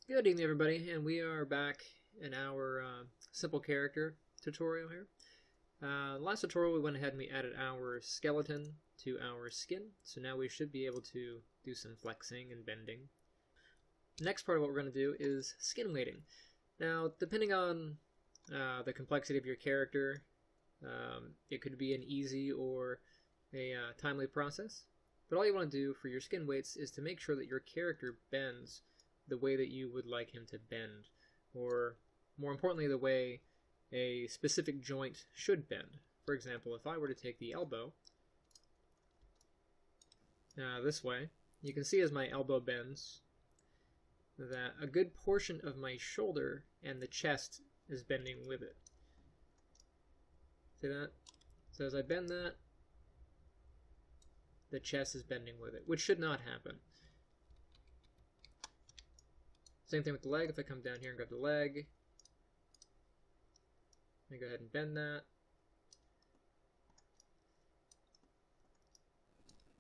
Good evening, everybody, and we are back in our simple character tutorial here. Last tutorial we went ahead and we added our skeleton to our skin, so now we should be able to do some flexing and bending. The next part of what we're going to do is skin weighting. Now, depending on the complexity of your character, it could be an easy or a timely process, but all you want to do for your skin weights is to make sure that your character bends the way that you would like him to bend, or more importantly, the way a specific joint should bend. For example, if I were to take the elbow this way, you can see as my elbow bends that a good portion of my shoulder and the chest is bending with it. See that? So as I bend that, the chest is bending with it, which should not happen. Same thing with the leg. If I come down here and grab the leg, let me go ahead and bend that.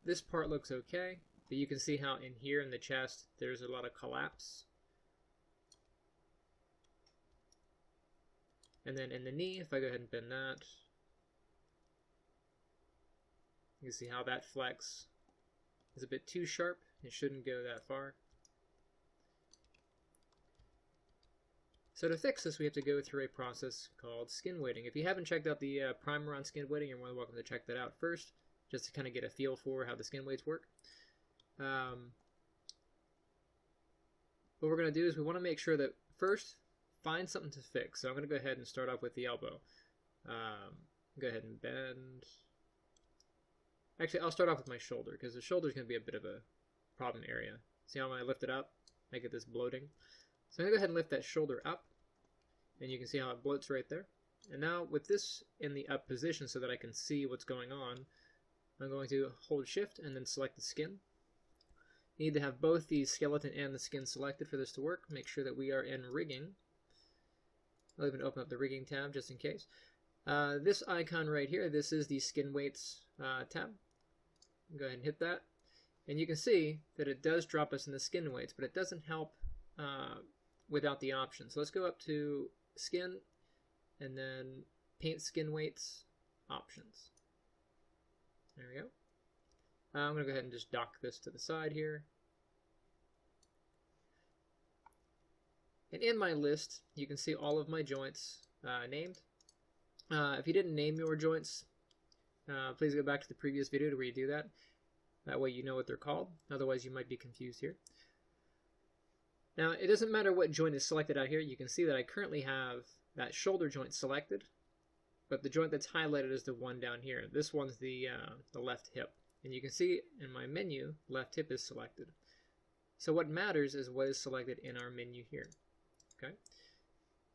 This part looks okay, but you can see how in here in the chest there's a lot of collapse. And then in the knee, if I go ahead and bend that, you can see how that flex is a bit too sharp. It shouldn't go that far. So to fix this, we have to go through a process called skin weighting. If you haven't checked out the primer on skin weighting, you're more than welcome to check that out first, just to kind of get a feel for how the skin weights work. What we're going to do is we want to make sure that first, find something to fix. So I'm going to go ahead and start off with the elbow. Go ahead and bend. Actually, I'll start off with my shoulder, because the shoulder is going to be a bit of a problem area. See how when I lift it up, I get this bloating? So I'm going to go ahead and lift that shoulder up, and you can see how it bloats right there. And now with this in the up position so that I can see what's going on, I'm going to hold shift and then select the skin. You need to have both the skeleton and the skin selected for this to work. Make sure that we are in rigging. I'll even open up the rigging tab just in case. This icon right here, this is the skin weights tab. Go ahead and hit that. And you can see that it does drop us in the skin weights, but it doesn't help without the option. So let's go up to skin and then paint skin weights options. There we go. I'm going to go ahead and just dock this to the side here. And in my list, you can see all of my joints named. If you didn't name your joints, please go back to the previous video to where you do that. That way you know what they're called. Otherwise you might be confused here. Now, it doesn't matter what joint is selected out here. You can see that I currently have that shoulder joint selected, but the joint that's highlighted is the one down here. This one's the left hip. And you can see in my menu, left hip is selected. So what matters is what is selected in our menu here. Okay.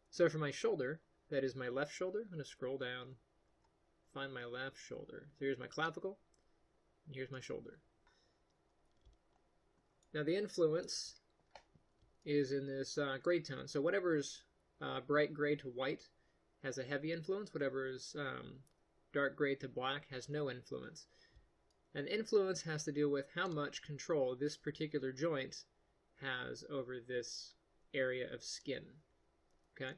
So for my shoulder, that is my left shoulder. I'm going to scroll down, find my left shoulder. So here's my clavicle, and here's my shoulder. Now the influence is in this gray tone. So whatever is bright gray to white has a heavy influence. Whatever is dark gray to black has no influence. And influence has to do with how much control this particular joint has over this area of skin. Okay.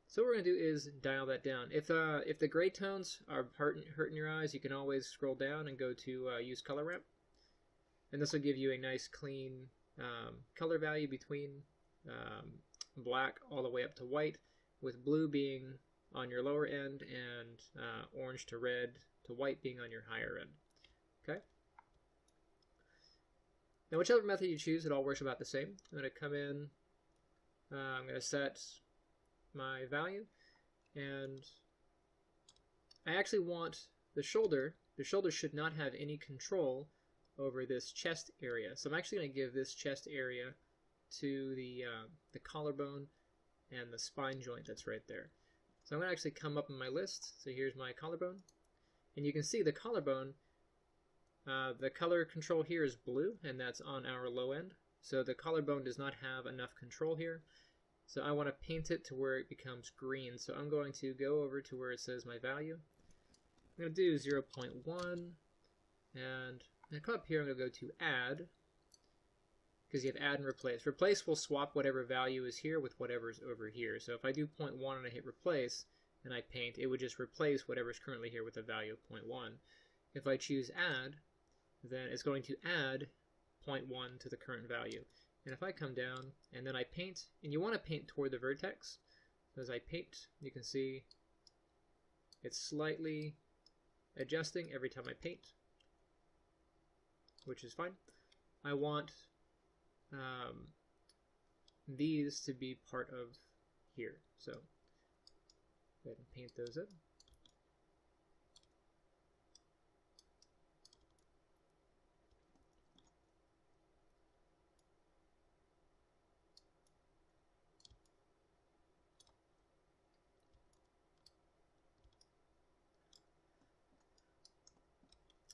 So what we're going to do is dial that down. If the gray tones are hurting your eyes, you can always scroll down and go to use color ramp. And this will give you a nice clean color value between black all the way up to white, with blue being on your lower end and orange to red to white being on your higher end. Okay. Now whichever method you choose, it all works about the same. I'm going to come in, I'm going to set my value, and I actually want the shoulder should not have any control over this chest area. So I'm actually going to give this chest area to the collarbone and the spine joint that's right there. So I'm going to actually come up in my list. So here's my collarbone, and you can see the collarbone, the color control here is blue, and that's on our low end. So the collarbone does not have enough control here. So I want to paint it to where it becomes green. So I'm going to go over to where it says my value. I'm going to do 0.1, and I'm going to come up here, I'm going to go to add, because you have add and replace. Replace will swap whatever value is here with whatever's over here. So if I do 0.1 and I hit replace and I paint, it would just replace whatever's currently here with a value of 0.1. If I choose add, then it's going to add 0.1 to the current value. And if I come down and then I paint, and you want to paint toward the vertex, so as I paint, you can see it's slightly adjusting every time I paint, which is fine. I want these to be part of here. So go ahead and paint those in.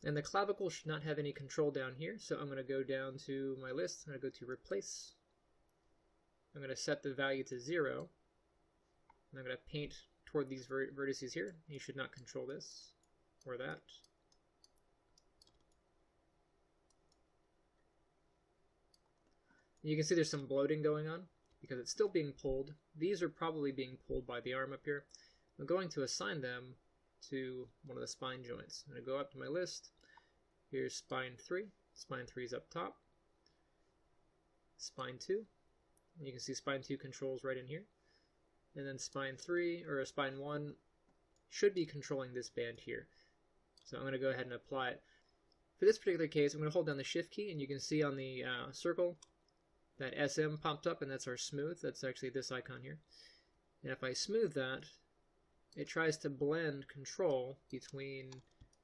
And the clavicle should not have any control down here, so I'm going to go down to my list. I'm going to go to replace. I'm going to set the value to 0. And I'm going to paint toward these vertices here. You should not control this or that. And you can see there's some bloating going on because it's still being pulled. These are probably being pulled by the arm up here. I'm going to assign them to one of the spine joints. I'm going to go up to my list. Here's spine 3. Spine 3 is up top. Spine 2. You can see spine 2 controls right in here. And then spine 3, or spine 1, should be controlling this band here. So I'm going to go ahead and apply it. For this particular case, I'm going to hold down the shift key, and you can see on the circle that SM popped up, and that's our smooth. That's actually this icon here. And if I smooth that, it tries to blend control between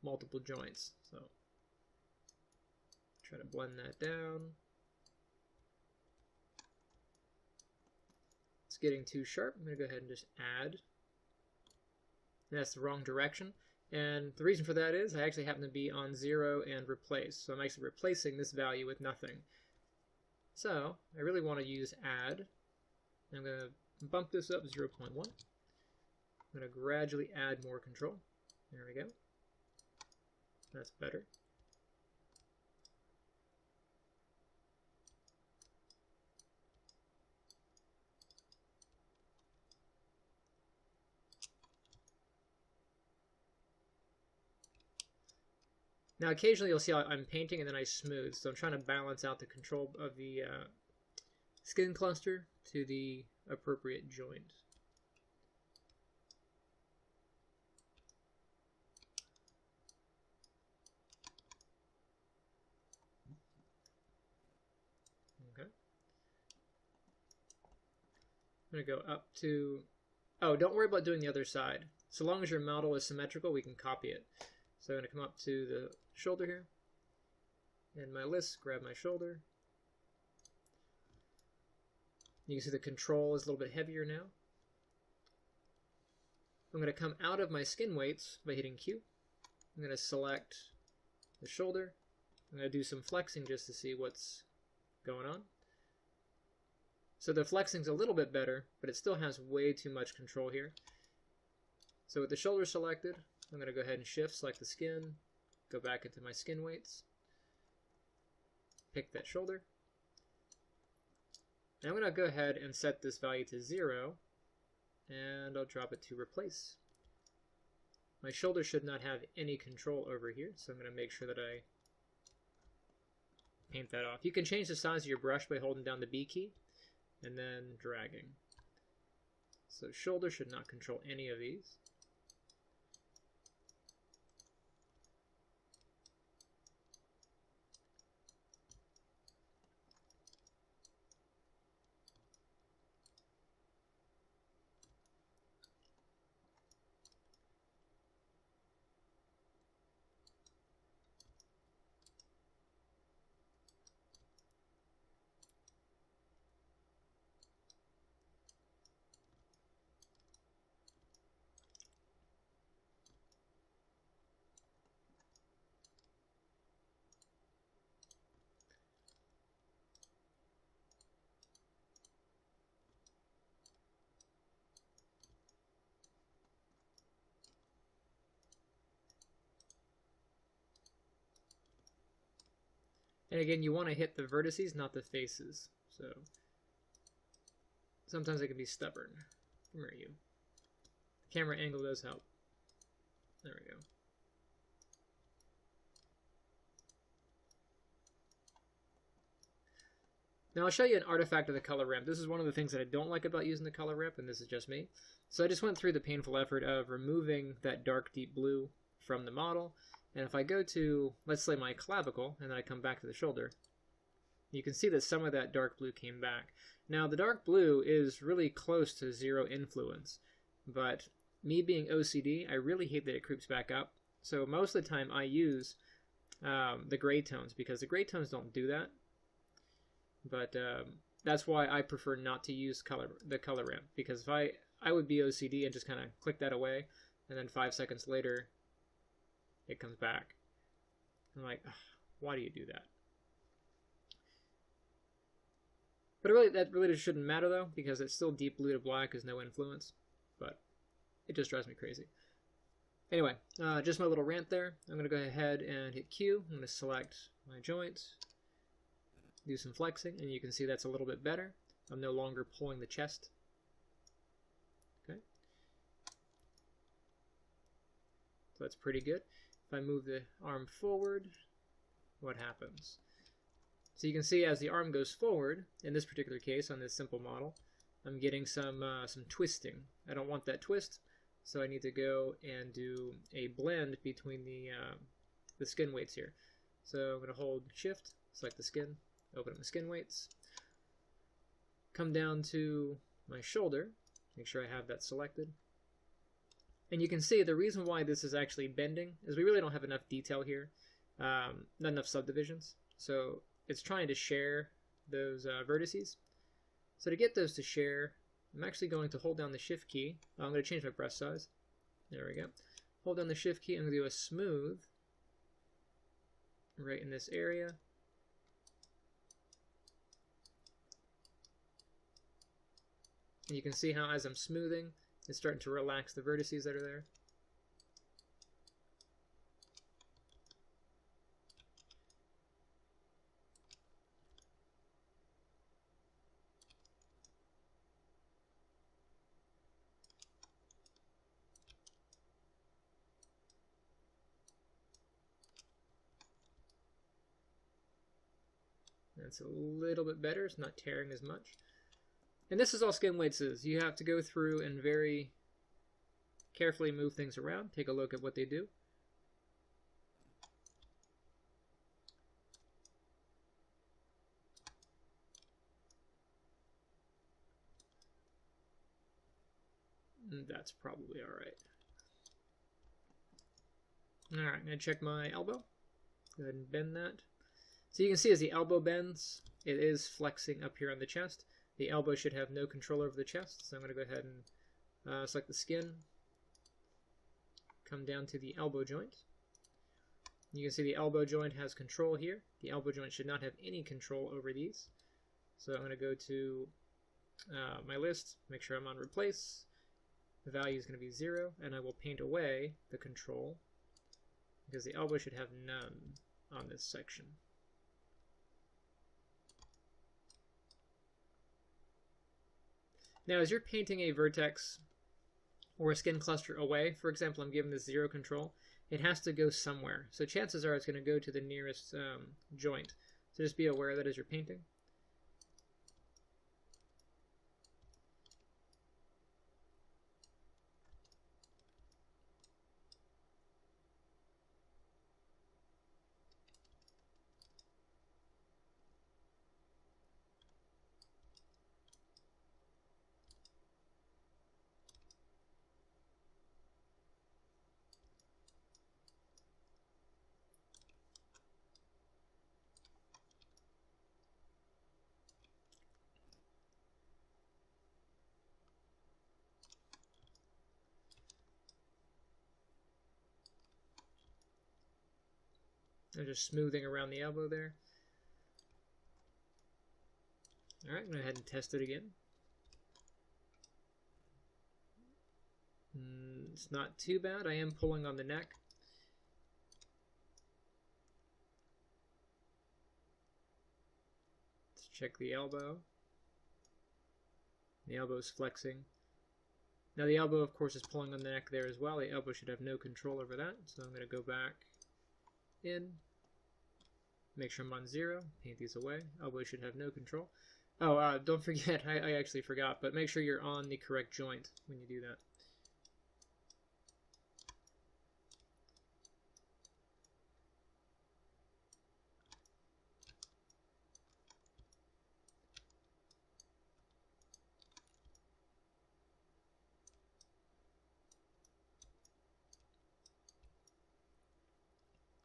multiple joints. So try to blend that down. It's getting too sharp. I'm going to go ahead and just add. And that's the wrong direction. And the reason for that is I actually happen to be on 0 and replace. So I'm actually replacing this value with nothing. So I really want to use add. I'm going to bump this up 0.1. I'm going to gradually add more control. There we go. That's better. Now occasionally you'll see I'm painting and then I smooth, so I'm trying to balance out the control of the skin cluster to the appropriate joint. Okay. I'm going to go up to, oh, don't worry about doing the other side. So long as your model is symmetrical, we can copy it. So I'm going to come up to the shoulder here, and my list, grab my shoulder. You can see the control is a little bit heavier now. I'm going to come out of my skin weights by hitting Q. I'm going to select the shoulder. I'm going to do some flexing just to see what's going on. So the flexing's a little bit better, but it still has way too much control here. So with the shoulder selected, I'm going to go ahead and shift, select the skin, go back into my skin weights, pick that shoulder. And I'm going to go ahead and set this value to 0, and I'll drop it to replace. My shoulder should not have any control over here, so I'm going to make sure that I paint that off. You can change the size of your brush by holding down the B key and then dragging. So shoulder should not control any of these. And again, you want to hit the vertices, not the faces. So sometimes it can be stubborn. Where are you? The camera angle does help. There we go. Now I'll show you an artifact of the color ramp. This is one of the things that I don't like about using the color ramp, and this is just me. So I just went through the painful effort of removing that dark deep blue from the model. And if I go to, let's say, my clavicle, and then I come back to the shoulder, you can see that some of that dark blue came back. Now the dark blue is really close to zero influence, but me being OCD, I really hate that it creeps back up. So most of the time I use the gray tones, because the gray tones don't do that. But that's why I prefer not to use the color ramp, because if I would be OCD and just kind of click that away, and then 5 seconds later it comes back. I'm like, why do you do that? But that really just shouldn't matter though, because it's still deep blue to black is no influence, but it just drives me crazy. Anyway, just my little rant there. I'm going to go ahead and hit Q. I'm going to select my joint, do some flexing, and you can see that's a little bit better. I'm no longer pulling the chest. Okay. So that's pretty good. If I move the arm forward, what happens? So you can see as the arm goes forward, in this particular case, on this simple model, I'm getting some twisting. I don't want that twist, so I need to go and do a blend between the skin weights here. So I'm going to hold Shift, select the skin, open up the skin weights, come down to my shoulder, make sure I have that selected. And you can see the reason why this is actually bending is we really don't have enough detail here, not enough subdivisions. So it's trying to share those vertices. So to get those to share, I'm actually going to hold down the Shift key. I'm going to change my brush size. There we go. Hold down the Shift key and I'm going to do a smooth right in this area. And you can see how as I'm smoothing, it's starting to relax the vertices that are there. That's a little bit better. It's not tearing as much. And this is all skin weights is. You have to go through and very carefully move things around. Take a look at what they do. And that's probably all right. All right, I'm going to check my elbow. Go ahead and bend that. So you can see as the elbow bends, it is flexing up here on the chest. The elbow should have no control over the chest, so I'm going to go ahead and select the skin, come down to the elbow joint. You can see the elbow joint has control here. The elbow joint should not have any control over these. So I'm going to go to my list, make sure I'm on replace. The value is going to be 0, and I will paint away the control because the elbow should have none on this section. Now, as you're painting a vertex or a skin cluster away, for example, I'm giving this 0 control, it has to go somewhere. So chances are it's going to go to the nearest joint. So just be aware of that as you're painting. I'm just smoothing around the elbow there. Alright, I'm going to go ahead and test it again. It's not too bad. I am pulling on the neck. check the elbow. The elbow is flexing. Now the elbow, of course, is pulling on the neck there as well. The elbow should have no control over that. So I'm going to go back in, make sure I'm on 0, paint these away. Elbow should have no control. Oh, don't forget, I actually forgot, but make sure you're on the correct joint when you do that.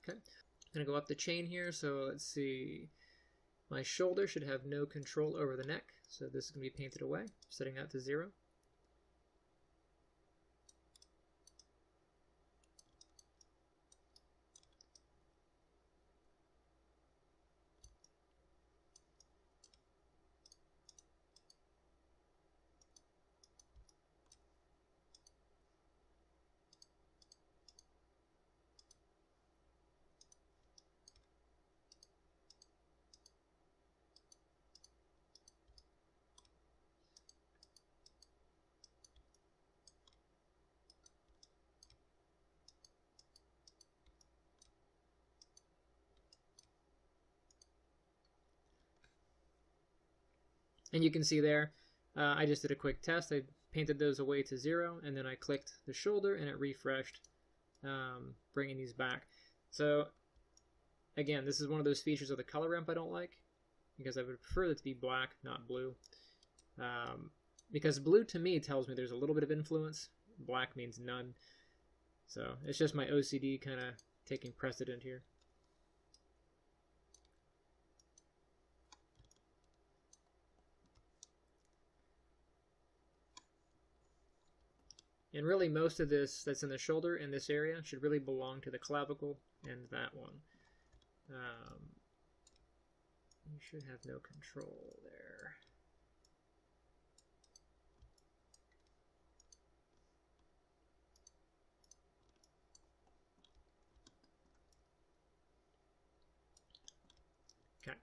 Okay, I'm going to go up the chain here, so let's see. My shoulder should have no control over the neck, so this is going to be painted away, setting that to 0. And you can see there, I just did a quick test. I painted those away to 0, and then I clicked the shoulder, and it refreshed, bringing these back. So, again, this is one of those features of the color ramp I don't like, because I would prefer it to be black, not blue. Because blue, to me, tells me there's a little bit of influence. Black means none. So, it's just my OCD kind of taking precedent here. And really most of this that's in the shoulder in this area should really belong to the clavicle and that one. You should have no control there. Okay.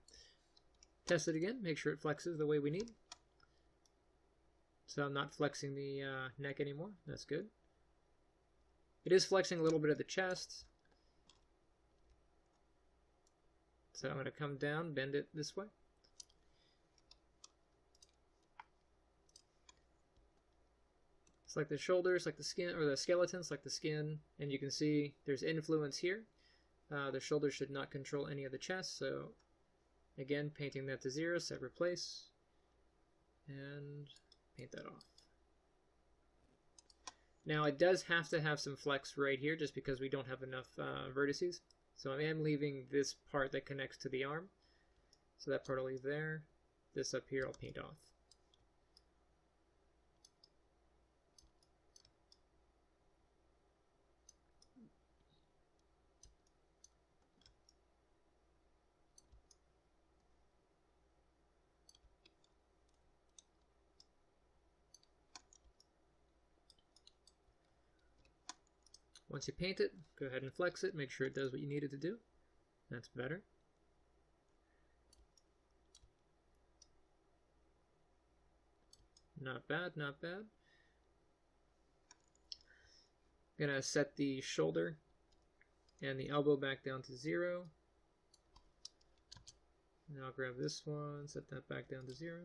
Test it again, make sure it flexes the way we need. So I'm not flexing the neck anymore. That's good. It is flexing a little bit of the chest. So I'm going to come down, bend it this way. Select the shoulders, like the skin, or the skeletons, like the skin, and you can see there's influence here. The shoulders should not control any of the chest, so again, painting that to 0, set replace, and paint that off. Now it does have to have some flex right here just because we don't have enough vertices. So I am leaving this part that connects to the arm. So that part I'll leave there. This up here I'll paint off. Once you paint it, go ahead and flex it, make sure it does what you need it to do. That's better. Not bad, not bad. I'm gonna set the shoulder and the elbow back down to 0. And I'll grab this one, set that back down to 0.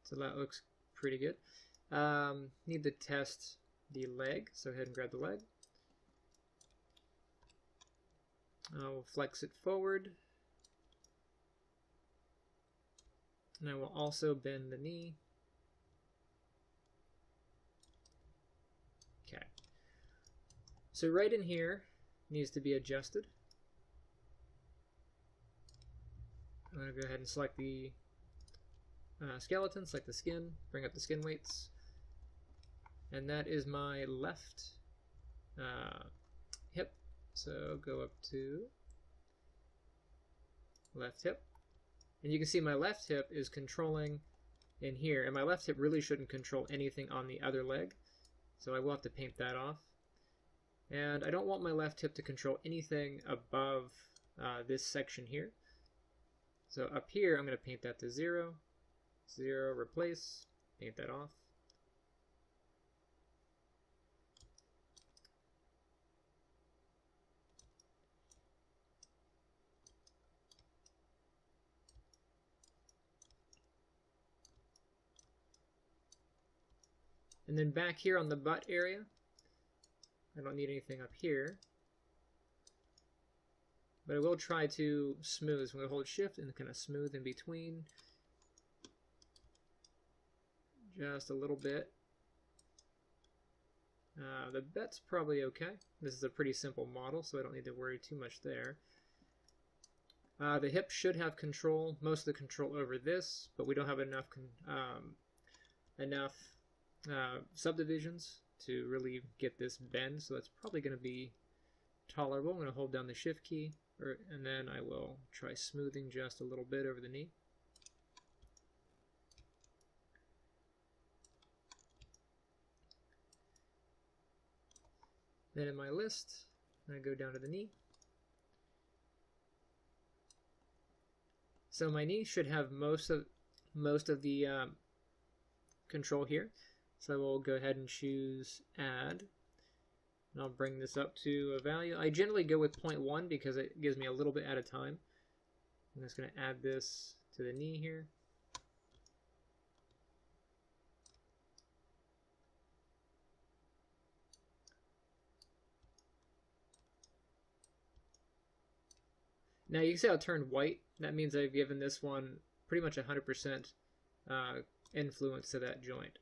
So that looks pretty good. Need to test the leg, so go ahead and grab the leg. I'll flex it forward. And I will also bend the knee. Okay. So right in here needs to be adjusted. I'm going to go ahead and select the skeleton, select the skin, bring up the skin weights. And that is my left hip. So go up to left hip. And you can see my left hip is controlling in here. And my left hip really shouldn't control anything on the other leg. So I will have to paint that off. And I don't want my left hip to control anything above this section here. So up here, I'm going to paint that to 0. 0, replace, paint that off. And then back here on the butt area, I don't need anything up here. But I will try to smooth. So I'm going to hold shift and kind of smooth in between. Just a little bit. The butt's probably okay. This is a pretty simple model, so I don't need to worry too much there. The hip should have control, most of the control over this, but we don't have enough subdivisions to really get this bend, so that's probably going to be tolerable. I'm going to hold down the shift key, and then I will try smoothing just a little bit over the knee. Then in my list, I go down to the knee. So my knee should have most of the control here. So I will go ahead and choose add. And I'll bring this up to a value. I generally go with 0.1 because it gives me a little bit at a time. I'm just going to add this to the knee here. Now you can see how it turned white. That means I've given this one pretty much 100% influence to that joint.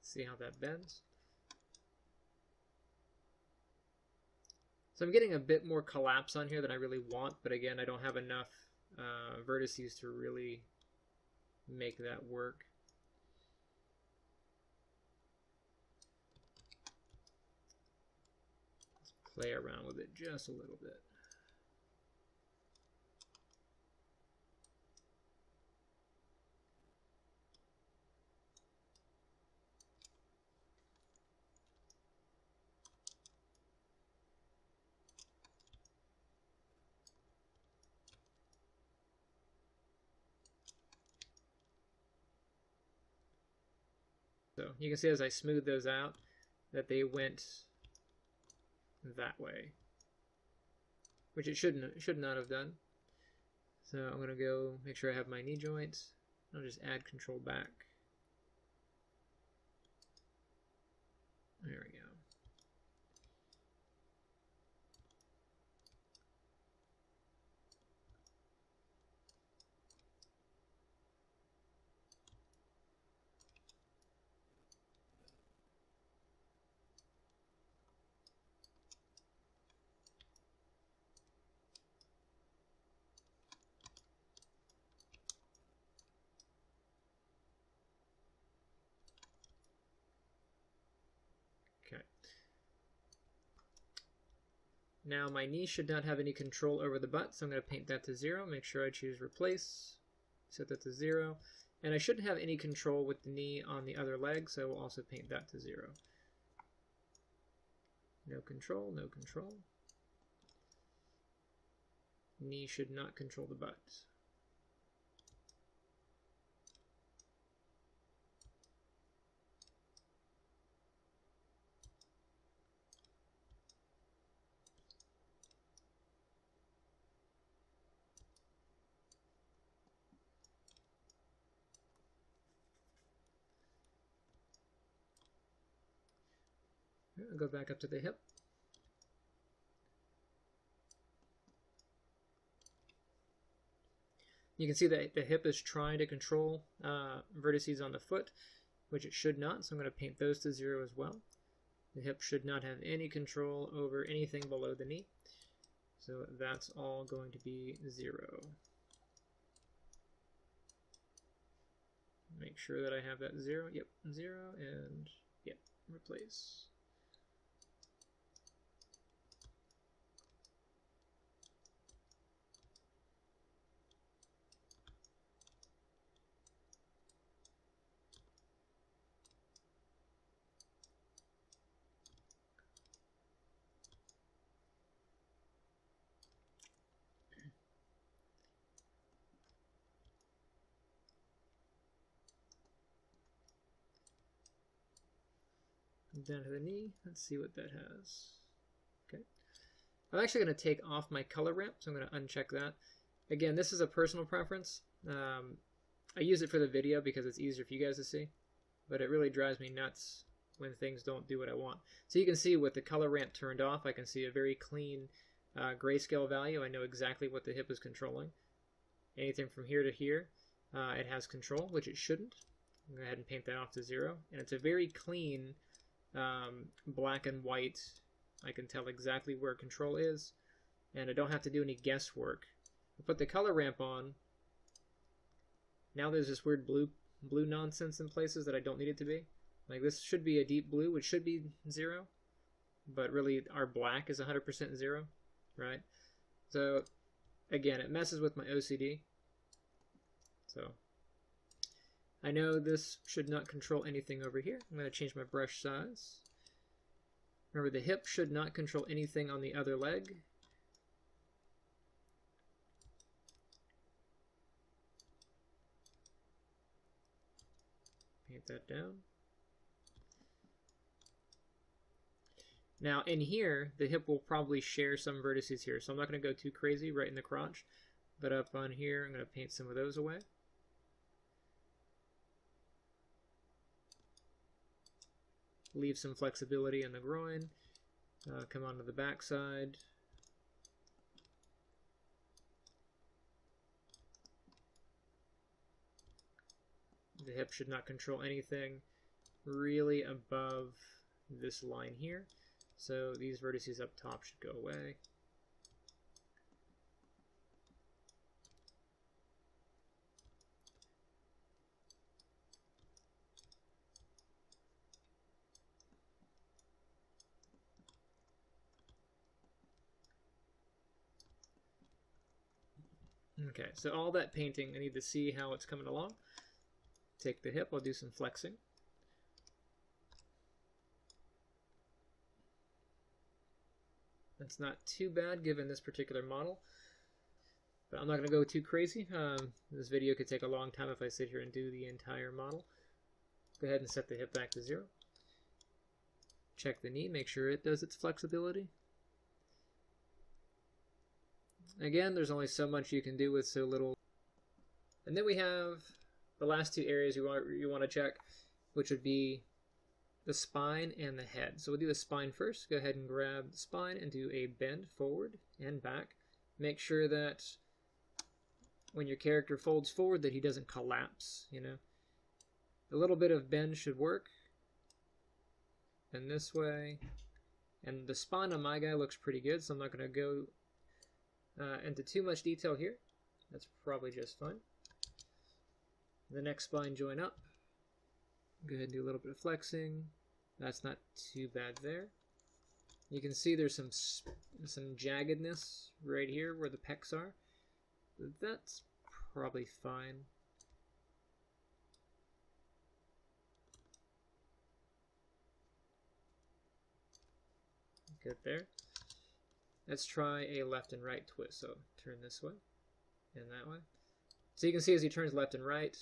See how that bends. So I'm getting a bit more collapse on here than I really want, but again, I don't have enough vertices to really make that work. Let's play around with it just a little bit. So you can see as I smooth those out that they went that way, which it should not have done. So I'm going to go make sure I have my knee joints. I'll just add control back. There we go. Okay. Now my knee should not have any control over the butt, so I'm going to paint that to 0. Make sure I choose replace, set that to 0. And I shouldn't have any control with the knee on the other leg, so I will also paint that to 0. No control, no control. Knee should not control the butt. I'll go back up to the hip. You can see that the hip is trying to control vertices on the foot, which it should not, so I'm going to paint those to 0 as well. The hip should not have any control over anything below the knee, so that's all going to be 0. Make sure that I have that 0. Yep, 0, and yep, replace. Down to the knee. Let's see what that has. Okay. I'm actually going to take off my color ramp, so I'm going to uncheck that. Again, this is a personal preference. I use it for the video because it's easier for you guys to see, but it really drives me nuts when things don't do what I want. So you can see with the color ramp turned off, I can see a very clean grayscale value. I know exactly what the hip is controlling. Anything from here to here, it has control, which it shouldn't. I'm going to go ahead and paint that off to 0. And it's a very clean black and white. I can tell exactly where control is, and I don't have to do any guesswork. I put the color ramp on. Now there's this weird blue nonsense in places that I don't need it to be. Like this should be a deep blue, which should be 0, but really our black is 100% 0, right? So again, it messes with my OCD. So I know this should not control anything over here. I'm going to change my brush size. Remember, the hip should not control anything on the other leg. Paint that down. Now in here, the hip will probably share some vertices here, so I'm not going to go too crazy right in the crotch, but up on here I'm going to paint some of those away. Leave some flexibility in the groin. Come onto the back side. The hip should not control anything really above this line here. So these vertices up top should go away. Okay, so all that painting, I need to see how it's coming along. Take the hip, I'll do some flexing. That's not too bad given this particular model, but I'm not going to go too crazy. This video could take a long time if I sit here and do the entire model. Go ahead and set the hip back to 0. Check the knee, make sure it does its flexibility. Again, there's only so much you can do with so little. And then we have the last two areas you want to check, which would be the spine and the head. So we'll do the spine first. Go ahead and grab the spine and do a bend forward and back. Make sure that when your character folds forward that he doesn't collapse, you know. A little bit of bend should work. And this way. And the spine on my guy looks pretty good, so I'm not going to go into too much detail here. That's probably just fine. The next spine joint up. Go ahead and do a little bit of flexing. That's not too bad there. You can see there's some jaggedness right here where the pecs are. That's probably fine. Good there. Let's try a left and right twist. So turn this way and that way. So you can see as he turns left and right,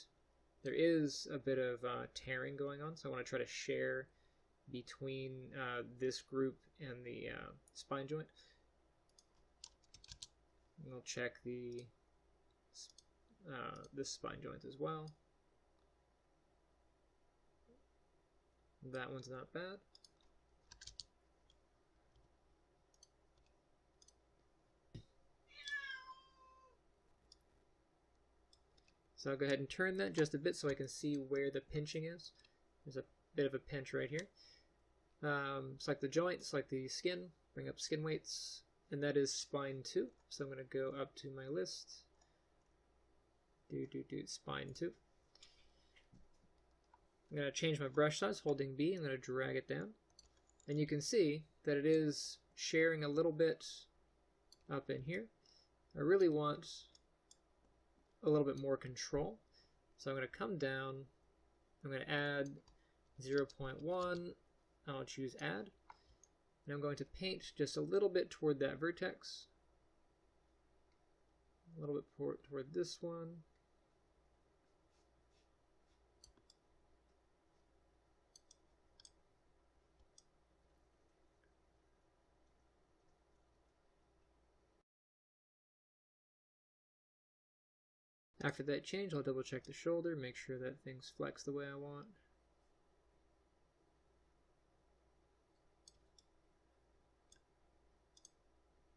there is a bit of tearing going on. So I want to try to share between this group and the spine joint. And we'll check this spine joint as well. That one's not bad. So I'll go ahead and turn that just a bit so I can see where the pinching is. There's a bit of a pinch right here. Select the joint, select the skin, bring up skin weights, and that is spine 2. So I'm going to go up to my list. Do spine 2. I'm going to change my brush size, holding B. I'm going to drag it down. And you can see that it is sharing a little bit up in here. I really want a little bit more control. So I'm going to come down. I'm going to add 0.1. I'll choose add. And I'm going to paint just a little bit toward that vertex. A little bit toward this one. After that change, I'll double check the shoulder, make sure that things flex the way I want.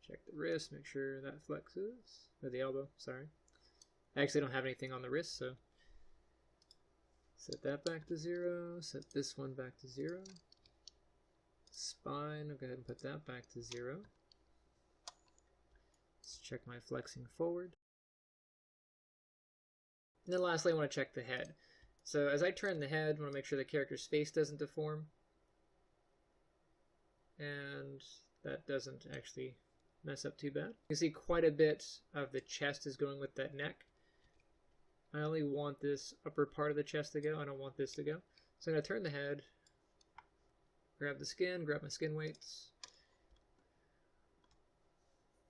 Check the wrist, make sure that flexes, or the elbow, sorry. I actually don't have anything on the wrist, so set that back to 0, set this one back to 0. Spine, I'll go ahead and put that back to 0. Let's check my flexing forward. And then lastly, I want to check the head. So as I turn the head, I want to make sure the character's face doesn't deform. And that doesn't actually mess up too bad. You can see quite a bit of the chest is going with that neck. I only want this upper part of the chest to go. I don't want this to go. So I'm going to turn the head, grab the skin, grab my skin weights.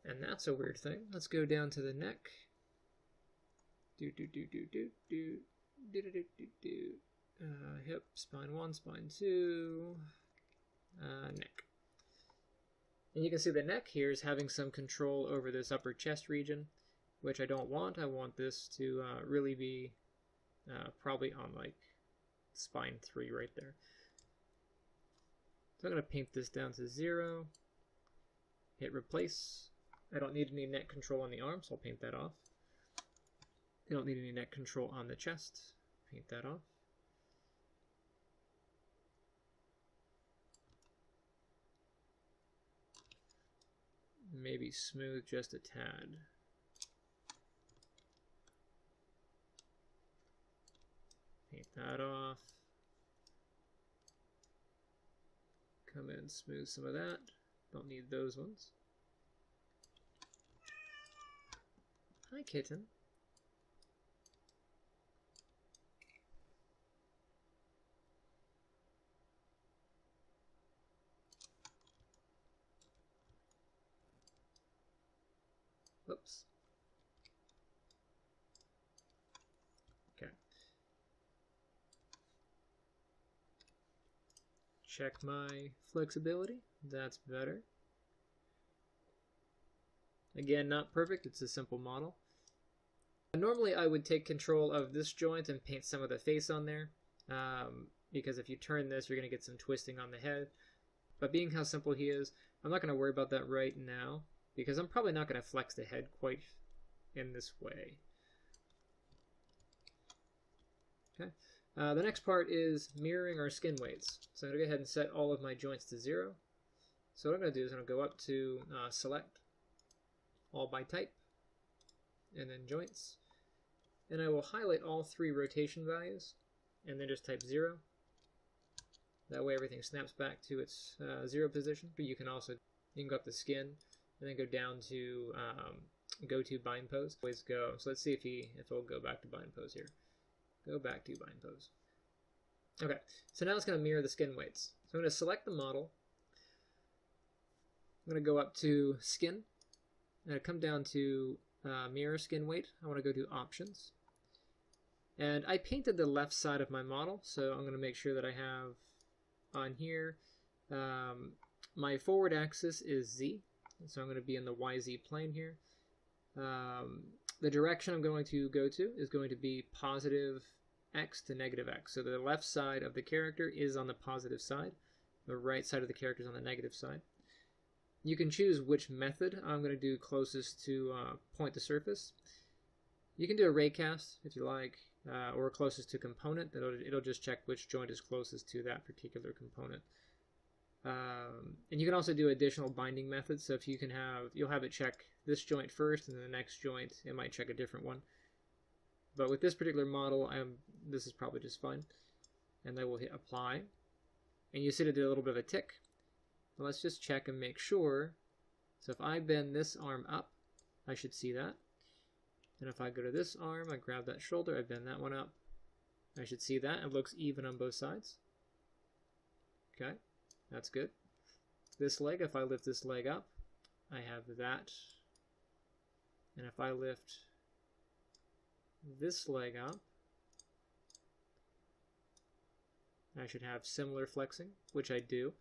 And that's a weird thing. Let's go down to the neck. Hip, spine 1, spine 2, neck. And you can see the neck here is having some control over this upper chest region, which I don't want. I want this to really be probably on like spine 3 right there. So I'm going to paint this down to 0, hit replace. I don't need any neck control on the arm, so I'll paint that off. I don't need any neck control on the chest. Paint that off. Maybe smooth just a tad. Paint that off. Come in, smooth some of that. Don't need those ones. Hi, kitten. Whoops. Okay. Check my flexibility. That's better. Again, not perfect. It's a simple model. Normally, I would take control of this joint and paint some of the face on there. Because if you turn this, you're going to get some twisting on the head. But being how simple he is, I'm not going to worry about that right now, because I'm probably not going to flex the head quite in this way. Okay. The next part is mirroring our skin weights. So I'm going to go ahead and set all of my joints to 0. So what I'm going to do is I'm going to go up to Select, All by Type, and then Joints. And I will highlight all 3 rotation values, and then just type 0. That way everything snaps back to its 0 position. But you can go up to Skin, and then go down to go to bind pose. Always go. So let's see if it'll go back to bind pose here. Go back to bind pose. Okay, so now it's going to mirror the skin weights. So I'm going to select the model. I'm going to go up to Skin, and I come down to Mirror Skin Weight. I want to go to Options. And I painted the left side of my model, so I'm going to make sure that I have on here, my forward axis is Z. So I'm going to be in the YZ plane here. The direction I'm going to go to is going to be positive X to negative X. So the left side of the character is on the positive side. The right side of the character is on the negative side. You can choose which method I'm going to do closest to point the surface. You can do a ray cast if you like, or closest to component. It'll just check which joint is closest to that particular component. And you can also do additional binding methods. So if you'll have it check this joint first, and then the next joint it might check a different one. But with this particular model, this is probably just fine. And then we'll hit Apply, and you see it did a little bit of a tick. Well, let's just check and make sure. So if I bend this arm up, I should see that. And if I go to this arm, I grab that shoulder, I bend that one up, I should see that. It looks even on both sides. Okay, that's good. This leg, if I lift this leg up, I have that. And if I lift this leg up, I should have similar flexing, which I do.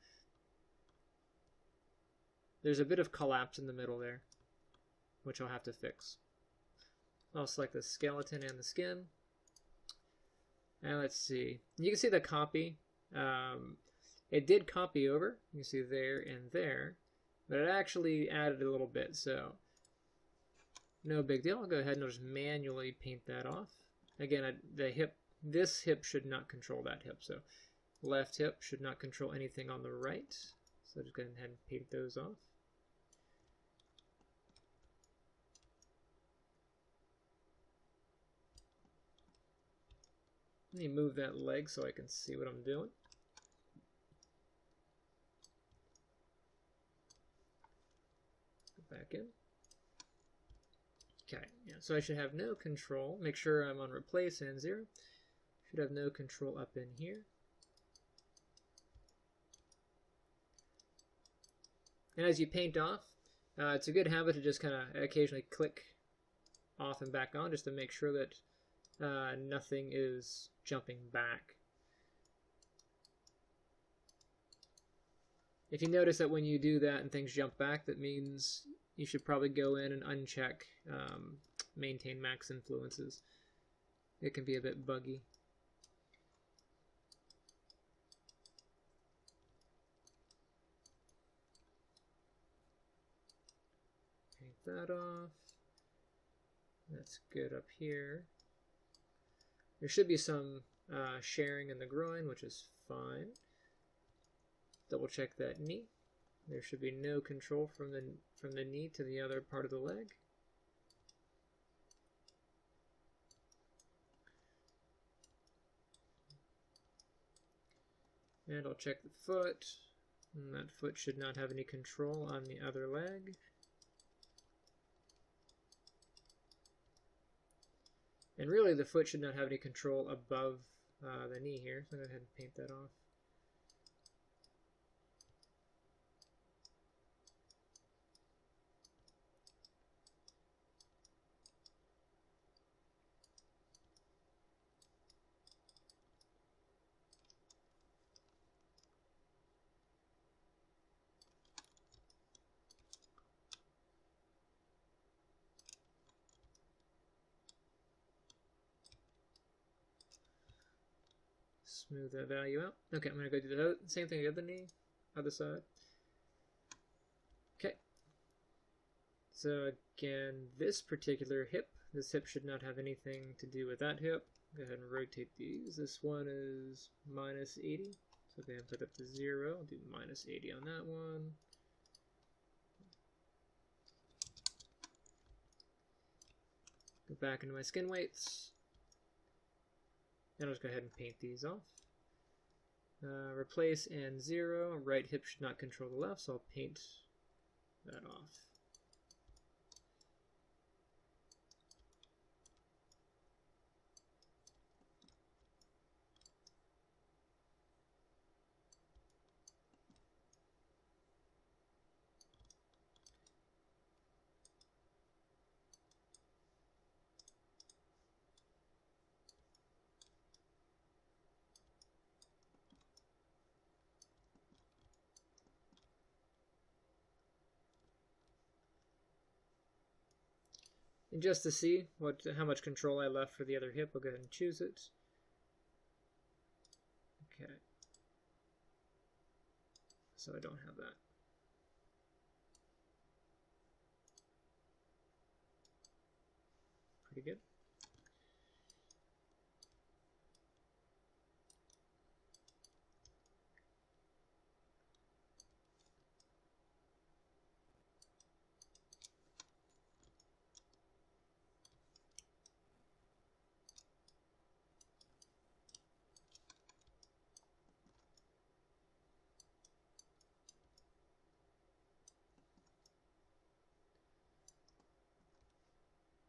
There's a bit of collapse in the middle there, which I'll have to fix. I'll select the skeleton and the skin. And let's see. You can see the copy. It did copy over. You can see there and there. But it actually added a little bit, so no big deal. I'll go ahead and I'll just manually paint that off. Again, this hip should not control that hip, so left hip should not control anything on the right. So just go ahead and paint those off. Let me move that leg so I can see what I'm doing. Go back in. Okay, yeah, so I should have no control. Make sure I'm on replace and 0. Should have no control up in here. And as you paint off, it's a good habit to just kind of occasionally click off and back on just to make sure that nothing is jumping back. If you notice that when you do that and things jump back, that means you should probably go in and uncheck maintain max influences. It can be a bit buggy. Paint that off. That's good up here. There should be some sharing in the groin, which is fine. Double check that knee. There should be no control from the knee to the other part of the leg. And I'll check the foot. And that foot should not have any control on the other leg. And really the foot should not have any control above the knee here. So I'm going to go ahead and paint that off. Smooth that value out. Okay, I'm going to go do the same thing the other knee, other side. Okay. So again, this particular hip, this hip should not have anything to do with that hip. Go ahead and rotate these. This one is minus 80. So go ahead and put that to 0. I'll do minus 80 on that one. Go back into my skin weights. And I'll just go ahead and paint these off. Replace and 0. Right hip should not control the left, so I'll paint that off. And just to see how much control I left for the other hip, I'll go ahead and choose it. Okay. So I don't have that. Pretty good.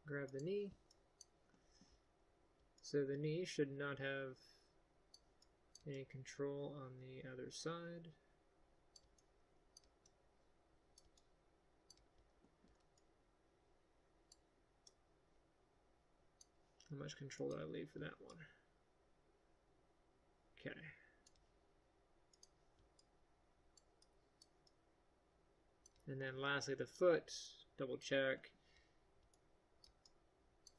Grab the knee. So the knee should not have any control on the other side. How much control did I leave for that one? Okay. And then lastly the foot, double check.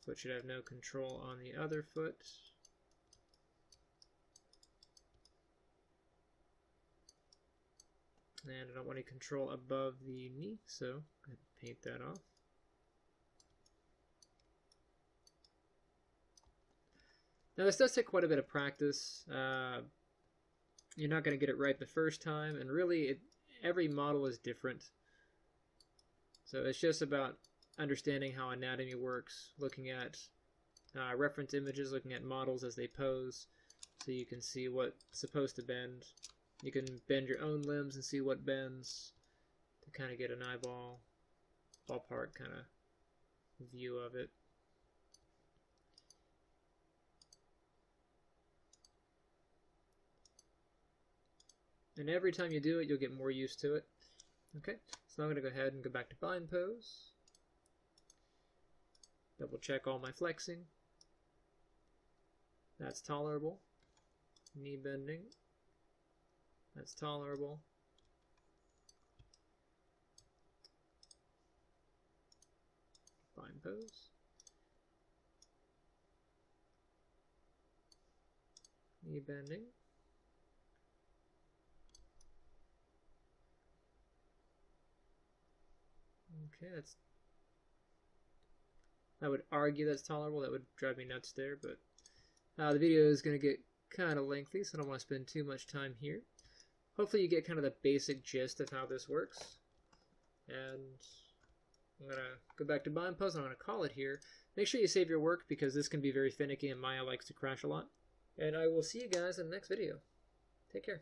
Foot should have no control on the other foot. And I don't want any control above the knee, so go ahead and paint that off. Now this does take quite a bit of practice. You're not going to get it right the first time, and really every model is different. So it's just about understanding how anatomy works, looking at reference images, looking at models as they pose, so you can see what's supposed to bend. You can bend your own limbs and see what bends to kind of get an ballpark kind of view of it. And every time you do it, you'll get more used to it. Okay, so now I'm going to go ahead and go back to bind pose. Double check all my flexing. That's tolerable. Knee bending. That's tolerable. Bind pose. Knee bending. Okay, I would argue that's tolerable. That would drive me nuts there, but the video is going to get kind of lengthy, so I don't want to spend too much time here. Hopefully you get kind of the basic gist of how this works. And I'm going to go back to bind pose, and I'm going to call it here. Make sure you save your work, because this can be very finicky, and Maya likes to crash a lot. And I will see you guys in the next video. Take care.